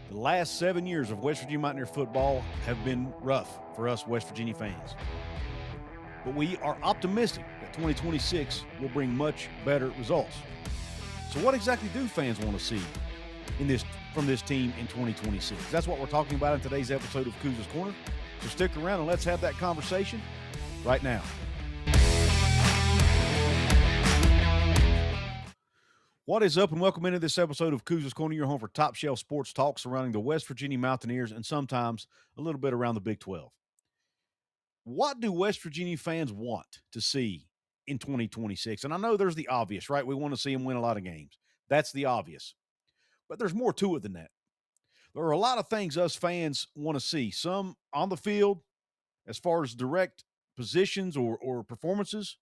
The last 7 years of West Virginia Mountaineer football have been rough for us West Virginia fans. But we are optimistic that 2026 will bring much better results. So what exactly do fans want to see from this team in 2026? That's what we're talking about in today's episode of Couz Corner. So stick around and let's have that conversation right now. What is up, and welcome into this episode of Couz Corner, your home for top shelf sports talk surrounding the West Virginia Mountaineers and sometimes a little bit around the Big 12. What do West Virginia fans want to see in 2026? And I know there's the obvious, right? We want to see them win a lot of games. That's the obvious. But there's more to it than that. There are a lot of things us fans want to see, some on the field as far as direct positions or performances,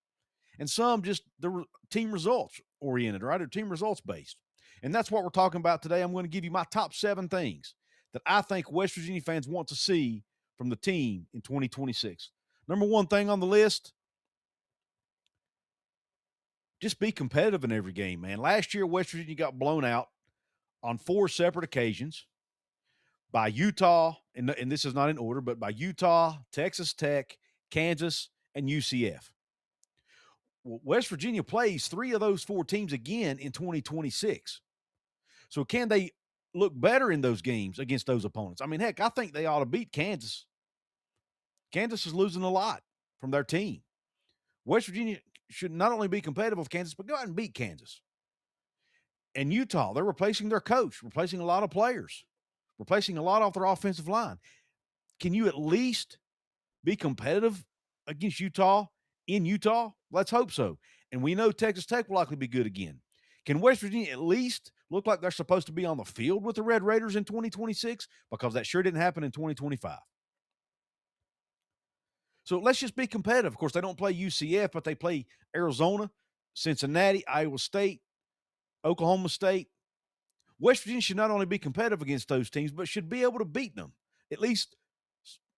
and some just the team results oriented, right? Or team results based. And that's what we're talking about today. I'm going to give you my top 7 things that I think West Virginia fans want to see from the team in 2026. Number 1 thing on the list, just be competitive in every game, man. Last year, West Virginia got blown out on 4 separate occasions by Utah, and this is not in order, but by Utah, Texas Tech, Kansas, and UCF. West Virginia plays 3 of those 4 teams again in 2026. So can they look better in those games against those opponents? I mean, heck, I think they ought to beat Kansas. Kansas is losing a lot from their team. West Virginia should not only be competitive with Kansas, but go out and beat Kansas. And Utah, they're replacing their coach, replacing a lot of players, replacing a lot off their offensive line. Can you at least be competitive against Utah in Utah? Let's hope so. And we know Texas Tech will likely be good again. Can West Virginia at least look like they're supposed to be on the field with the Red Raiders in 2026? Because that sure didn't happen in 2025. So let's just be competitive. Of course, they don't play UCF, but they play Arizona, Cincinnati, Iowa State, Oklahoma State. West Virginia should not only be competitive against those teams, but should be able to beat them, at least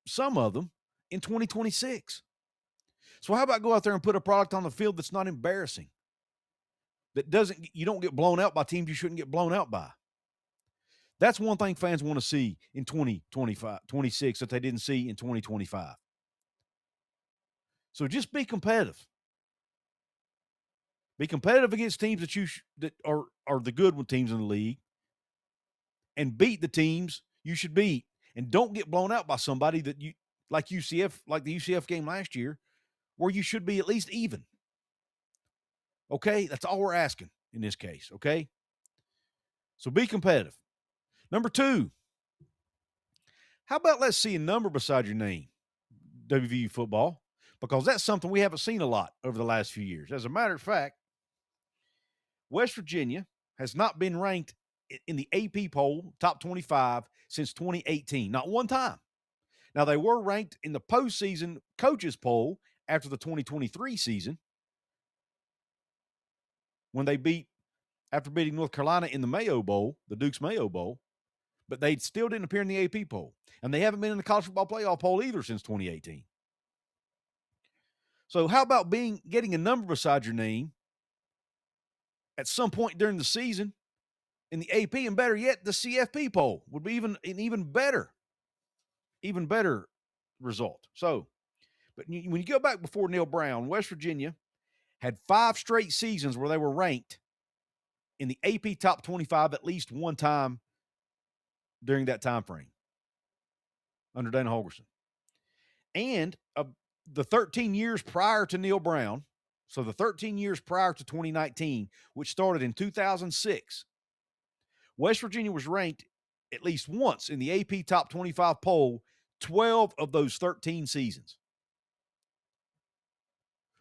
some of them, in 2026. So how about go out there and put a product on the field that's not embarrassing, you don't get blown out by teams you shouldn't get blown out by. That's one thing fans want to see in 2026 that they didn't see in 2025. So just be competitive. Be competitive against teams that are the good teams in the league, and beat the teams you should beat. And don't get blown out by somebody that you like the UCF game last year, where you should be at least even. Okay? That's all we're asking in this case, okay? So be competitive. Number 2, how about let's see a number beside your name, WVU Football, because that's something we haven't seen a lot over the last few years. As a matter of fact, West Virginia has not been ranked in the AP poll, top 25, since 2018. Not one time. Now, they were ranked in the postseason coaches poll after the 2023 season when after beating North Carolina in the Mayo Bowl, the Duke's Mayo Bowl, but they still didn't appear in the AP poll. And they haven't been in the college football playoff poll either since 2018. So how about getting a number beside your name at some point during the season in the AP, and better yet, the CFP poll would be an even better result. So, but when you go back before Neil Brown, West Virginia had 5 straight seasons where they were ranked in the AP top 25 at least one time during that time frame under Dana Holgorsen. And the 13 years prior to Neil Brown, so the 13 years prior to 2019, which started in 2006, West Virginia was ranked at least once in the AP top 25 poll 12 of those 13 seasons.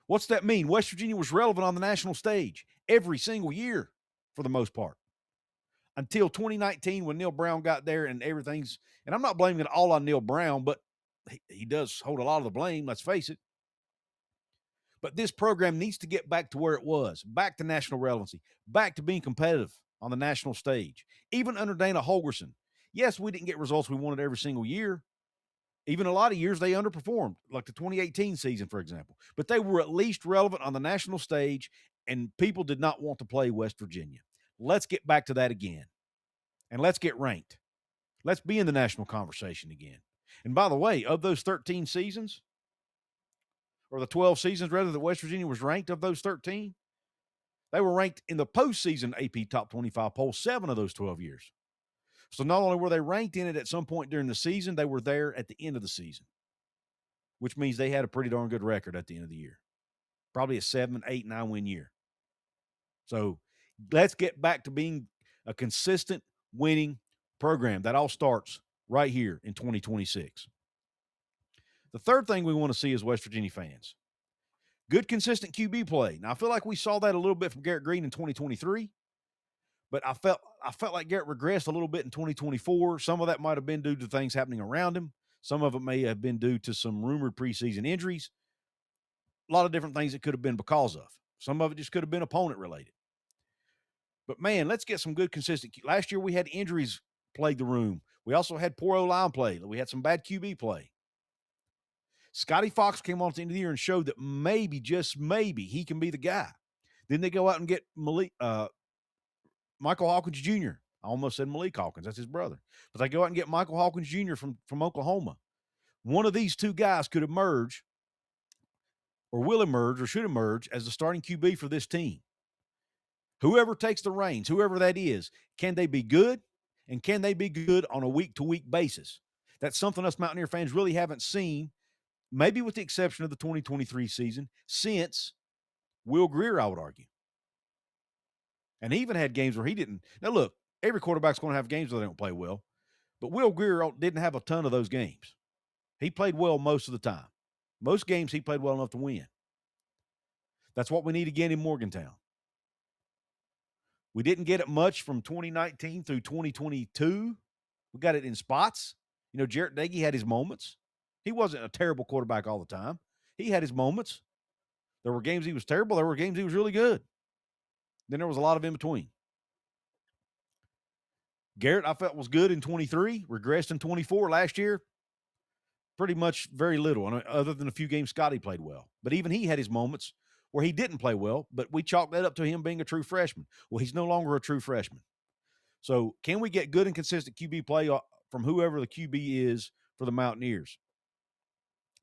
What's that mean? West Virginia was relevant on the national stage every single year for the most part until 2019 when Neil Brown got there and everything's – and I'm not blaming it all on Neil Brown, but he does hold a lot of the blame, let's face it. But this program needs to get back to where it was, back to national relevancy, back to being competitive on the national stage. Even under Dana Holgorsen, yes, we didn't get results we wanted every single year. Even a lot of years they underperformed, like the 2018 season, for example. But they were at least relevant on the national stage, and people did not want to play West Virginia. Let's get back to that again, and let's get ranked. Let's be in the national conversation again. And by the way, of those 13 seasons, or the 12 seasons rather, that West Virginia was ranked, of those 13, they were ranked in the postseason AP Top 25 poll 7 of those 12 years. So not only were they ranked in it at some point during the season, they were there at the end of the season, which means they had a pretty darn good record at the end of the year. Probably a 7, 8, 9 win year. So let's get back to being a consistent winning program. That all starts right here in 2026. The third thing we want to see as West Virginia fans, good, consistent QB play. Now, I feel like we saw that a little bit from Garrett Green in 2023, but I felt like Garrett regressed a little bit in 2024. Some of that might have been due to things happening around him. Some of it may have been due to some rumored preseason injuries. A lot of different things it could have been because of. Some of it just could have been opponent related. But, man, let's get some good, consistent. Last year we had injuries plague the room. We also had poor O-line play. We had some bad QB play. Scotty Fox came on at the end of the year and showed that maybe, just maybe, he can be the guy. Then they go out and get Michael Hawkins Jr. I almost said Malik Hawkins. That's his brother. But they go out and get Michael Hawkins Jr. from Oklahoma. One of these two guys could emerge or will emerge or should emerge as the starting QB for this team. Whoever takes the reins, whoever that is, can they be good? And can they be good on a week-to-week basis? That's something us Mountaineer fans really haven't seen, maybe with the exception of the 2023 season, since Will Grier, I would argue. And he even had games where he didn't. Now, look, every quarterback's going to have games where they don't play well, but Will Grier didn't have a ton of those games. He played well most of the time. Most games he played well enough to win. That's what we need again in Morgantown. We didn't get it much from 2019 through 2022. We got it in spots. You know, Jarrett Doege had his moments. He wasn't a terrible quarterback all the time. He had his moments. There were games he was terrible. There were games he was really good. Then there was a lot of in between. Garrett, I felt, was good in 23, regressed in 24 last year. Pretty much very little, other than a few games Scotty played well. But even he had his moments where he didn't play well, but we chalked that up to him being a true freshman. Well, he's no longer a true freshman. So can we get good and consistent QB play from whoever the QB is for the Mountaineers?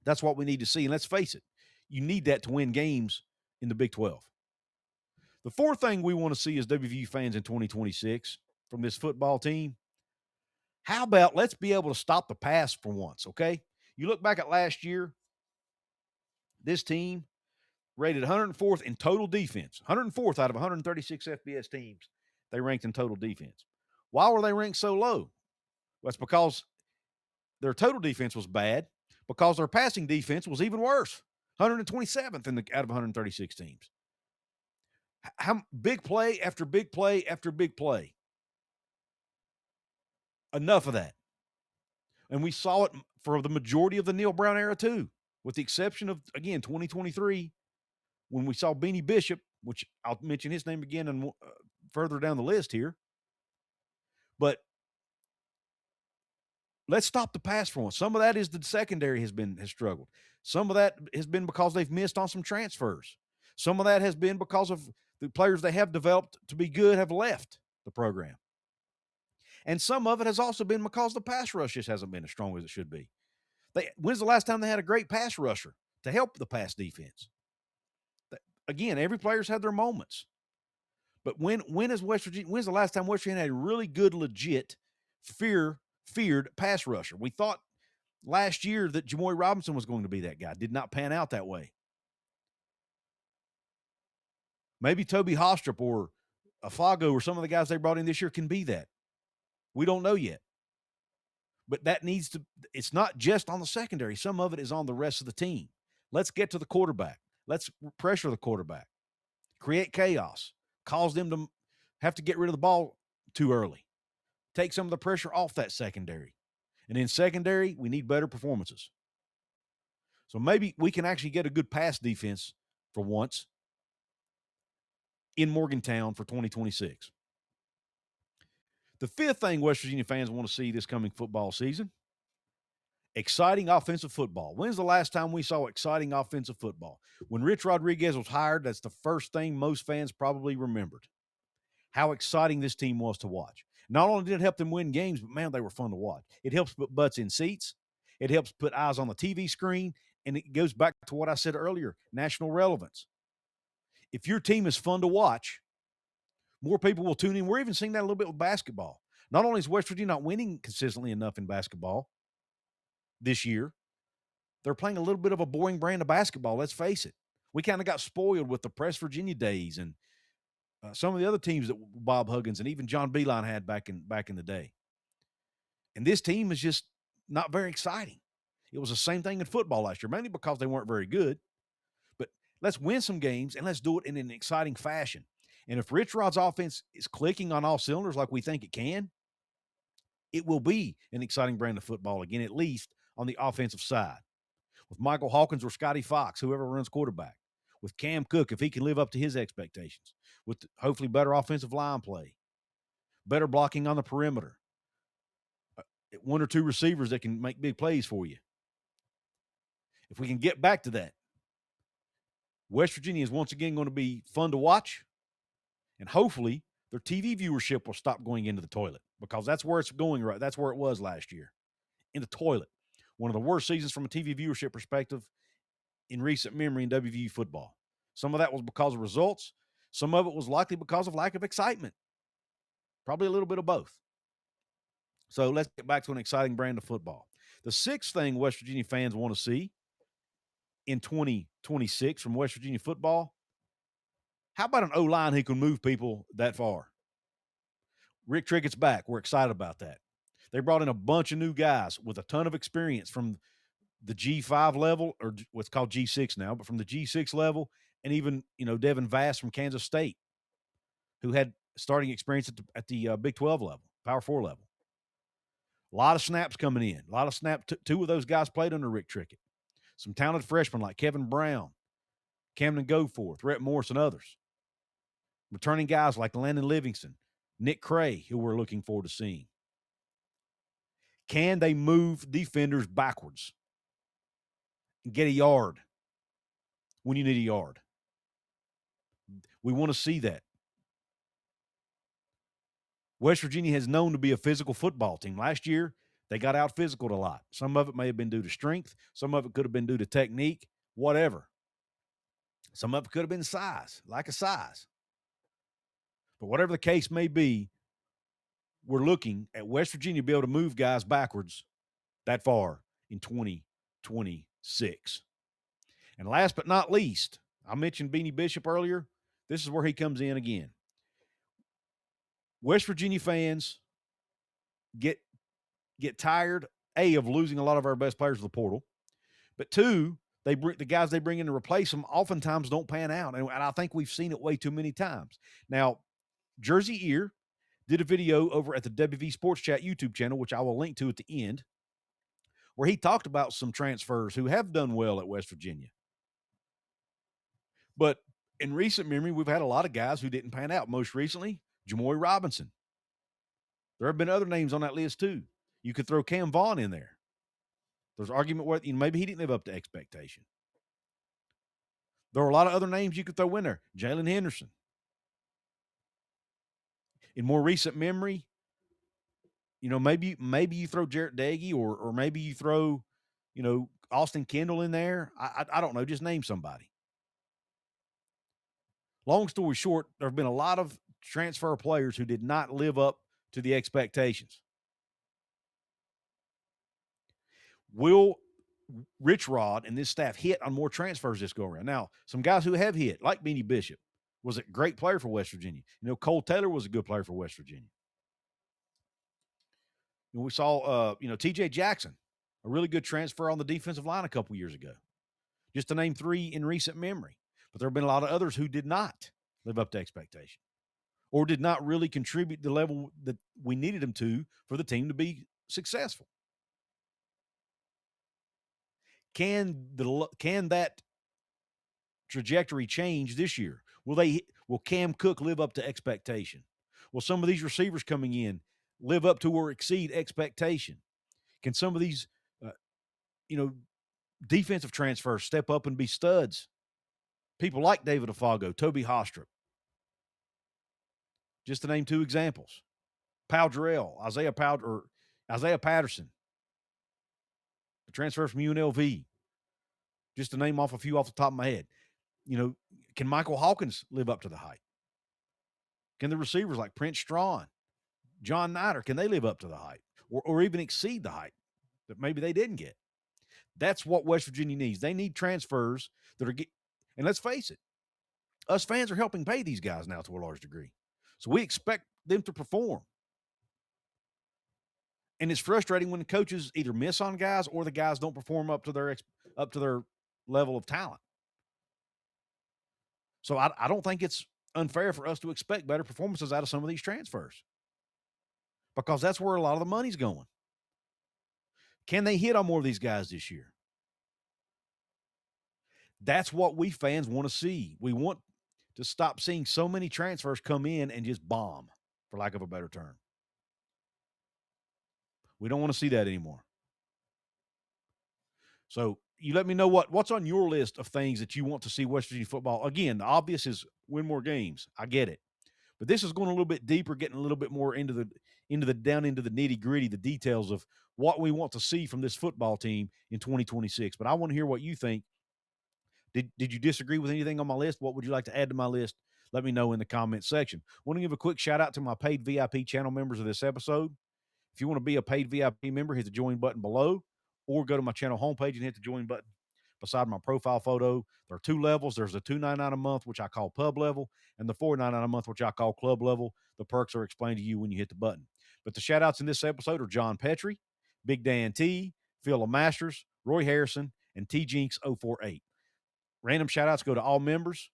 That's what we need to see. And let's face it, you need that to win games in the Big 12. The fourth thing we want to see as WVU fans in 2026 from this football team, how about let's be able to stop the pass for once, okay? You look back at last year, this team rated 104th in total defense, 104th out of 136 FBS teams they ranked in total defense. Why were they ranked so low? Well, that's because their total defense was bad, because their passing defense was even worse, 127th out of 136 teams. How big play after big play after big play. Enough of that. And we saw it for the majority of the Neil Brown era too, with the exception of, again, 2023, when we saw Beanie Bishop, which I'll mention his name again and further down the list here. But let's stop the pass for once. Some of that is the secondary has struggled. Some of that has been because they've missed on some transfers. Some of that has been because of the players they have developed to be good have left the program. And some of it has also been because the pass rush just hasn't been as strong as it should be. When's the last time they had a great pass rusher to help the pass defense? Again, every player's had their moments. But when's the last time West Virginia had a really good, legit, feared pass rusher? We thought last year that Jamoy Robinson was going to be that guy. Did not pan out that way. Maybe Toby Hostrop or Afago or some of the guys they brought in this year can be that. We don't know yet. But it's not just on the secondary. Some of it is on the rest of the team. Let's get to the quarterback. Let's pressure the quarterback. Create chaos. Cause them to have to get rid of the ball too early. Take some of the pressure off that secondary. And in secondary, we need better performances. So maybe we can actually get a good pass defense for once in Morgantown for 2026. The fifth thing West Virginia fans want to see this coming football season, exciting offensive football. When's the last time we saw exciting offensive football? When Rich Rodriguez was hired, that's the first thing most fans probably remembered. How exciting this team was to watch. Not only did it help them win games, but man, they were fun to watch. It helps put butts in seats. It helps put eyes on the TV screen. And it goes back to what I said earlier, national relevance. If your team is fun to watch, more people will tune in. We're even seeing that a little bit with basketball. Not only is West Virginia not winning consistently enough in basketball this year, they're playing a little bit of a boring brand of basketball. Let's face it. We kind of got spoiled with the Press Virginia days and some of the other teams that Bob Huggins and even John Beilein had back in the day. And this team is just not very exciting. It was the same thing in football last year, mainly because they weren't very good. But let's win some games, and let's do it in an exciting fashion. And if Rich Rod's offense is clicking on all cylinders like we think it can, it will be an exciting brand of football again, at least on the offensive side. With Michael Hawkins or Scotty Fox, whoever runs quarterback. With Cam Cook, if he can live up to his expectations. With hopefully better offensive line play. Better blocking on the perimeter. One or two receivers that can make big plays for you. If we can get back to that, West Virginia is once again going to be fun to watch, and hopefully their TV viewership will stop going into the toilet because that's where it's going right. That's where it was last year, in the toilet. One of the worst seasons from a TV viewership perspective in recent memory in WVU football. Some of that was because of results. Some of it was likely because of lack of excitement. Probably a little bit of both. So let's get back to an exciting brand of football. The sixth thing West Virginia fans want to see in 2026 from West Virginia football, how about an O-line who can move people that far? Rick Trickett's back. We're excited about that. They brought in a bunch of new guys with a ton of experience from the G5 level, or what's called G6 now, but from the G6 level, and even, Devin Vass from Kansas State, who had starting experience at the Big 12 level, Power 4 level. A lot of snaps coming in. A lot of snaps. Two of those guys played under Rick Trickett. Some talented freshmen like Kevin Brown, Camden Goforth, Rhett Morris, and others. Returning guys like Landon Livingston, Nick Cray, who we're looking forward to seeing. Can they move defenders backwards and get a yard when you need a yard? We want to see that. West Virginia has known to be a physical football team. Last year, they got out physicaled a lot. Some of it may have been due to strength. Some of it could have been due to technique, whatever. Some of it could have been size, lack of size. But whatever the case may be, we're looking at West Virginia be able to move guys backwards that far in 2026. And last but not least, I mentioned Beanie Bishop earlier. This is where he comes in again. West Virginia fans get tired, A, of losing a lot of our best players to the portal, but two, the guys they bring in to replace them oftentimes don't pan out, and I think we've seen it way too many times. Now, Jersey Ear did a video over at the WV Sports Chat YouTube channel, which I will link to at the end, where he talked about some transfers who have done well at West Virginia. But in recent memory, we've had a lot of guys who didn't pan out. Most recently, Jamoy Robinson. There have been other names on that list too. You could throw Cam Vaughn in there. There's argument where maybe he didn't live up to expectation. There are a lot of other names you could throw in there. Jalen Henderson. In more recent memory, maybe you throw Jarrett Daggy or maybe you throw, Austin Kendall in there. I don't know. Just name somebody. Long story short, there have been a lot of transfer players who did not live up to the expectations. Will Rich Rod and this staff hit on more transfers this go around? Now, some guys who have hit, like Beanie Bishop, was a great player for West Virginia. Cole Taylor was a good player for West Virginia. And we saw, T.J. Jackson, a really good transfer on the defensive line a couple years ago. Just to name three in recent memory. But there have been a lot of others who did not live up to expectation or did not really contribute the level that we needed them to for the team to be successful. Can that trajectory change this year? Will Cam Cook live up to expectation? Will some of these receivers coming in live up to or exceed expectation? Can some of these, defensive transfers step up and be studs? People like David Afago, Toby Hostrop, just to name two examples. Powdrell, Isaiah Patterson, the transfer from UNLV, just to name off a few off the top of my head. Can Michael Hawkins live up to the hype? Can the receivers like Prince Strawn, John Nider, can they live up to the hype or even exceed the hype that maybe they didn't get? That's what West Virginia needs. They need transfers that are and let's face it, us fans are helping pay these guys now to a large degree. So we expect them to perform. And it's frustrating when the coaches either miss on guys or the guys don't perform up to their level of talent. So I don't think it's unfair for us to expect better performances out of some of these transfers because that's where a lot of the money's going. Can they hit on more of these guys this year? That's what we fans want to see. We want to stop seeing so many transfers come in and just bomb, for lack of a better term. We don't want to see that anymore. So you let me know what's on your list of things that you want to see West Virginia football. Again, the obvious is win more games. I get it. But this is going a little bit deeper, getting a little bit more into the nitty-gritty, the details of what we want to see from this football team in 2026. But I want to hear what you think. Did you disagree with anything on my list? What would you like to add to my list? Let me know in the comments section. I want to give a quick shout out to my paid VIP channel members of this episode. If you want to be a paid VIP member, hit the join button below or go to my channel homepage and hit the join button beside my profile photo. There are two levels. There's the $2.99 a month, which I call pub level, and the $4.99 a month, which I call club level. The perks are explained to you when you hit the button. But the shout outs in this episode are John Petrie, Big Dan T, Phil Masters, Roy Harrison, and T Jinx 048. Random shout outs go to all members.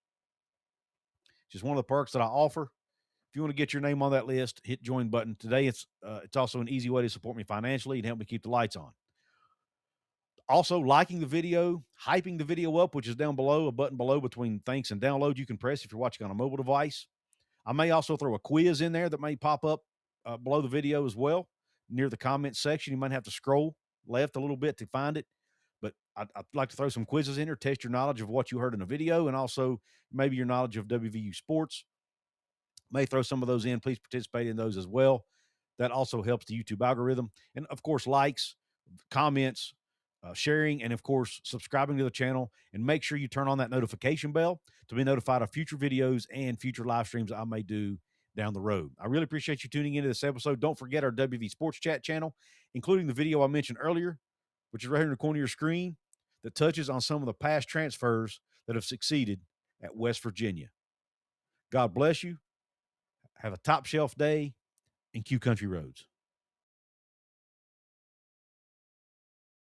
Just one of the perks that I offer. If you want to get your name on that list, hit join button. Today, it's also an easy way to support me financially and help me keep the lights on. Also, liking the video, hyping the video up, which is down below, a button below between thanks and download you can press if you're watching on a mobile device. I may also throw a quiz in there that may pop up below the video as well, near the comments section. You might have to scroll left a little bit to find it. But I'd like to throw some quizzes in there, test your knowledge of what you heard in the video, and also maybe your knowledge of WVU sports. May throw some of those in. Please participate in those as well. That also helps the YouTube algorithm. And, of course, likes, comments, sharing, and, of course, subscribing to the channel. And make sure you turn on that notification bell to be notified of future videos and future live streams I may do down the road. I really appreciate you tuning into this episode. Don't forget our WV Sports Chat channel, including the video I mentioned earlier, which is right here in the corner of your screen, that touches on some of the past transfers that have succeeded at West Virginia. God bless you. Have a top shelf day and Q Country Roads.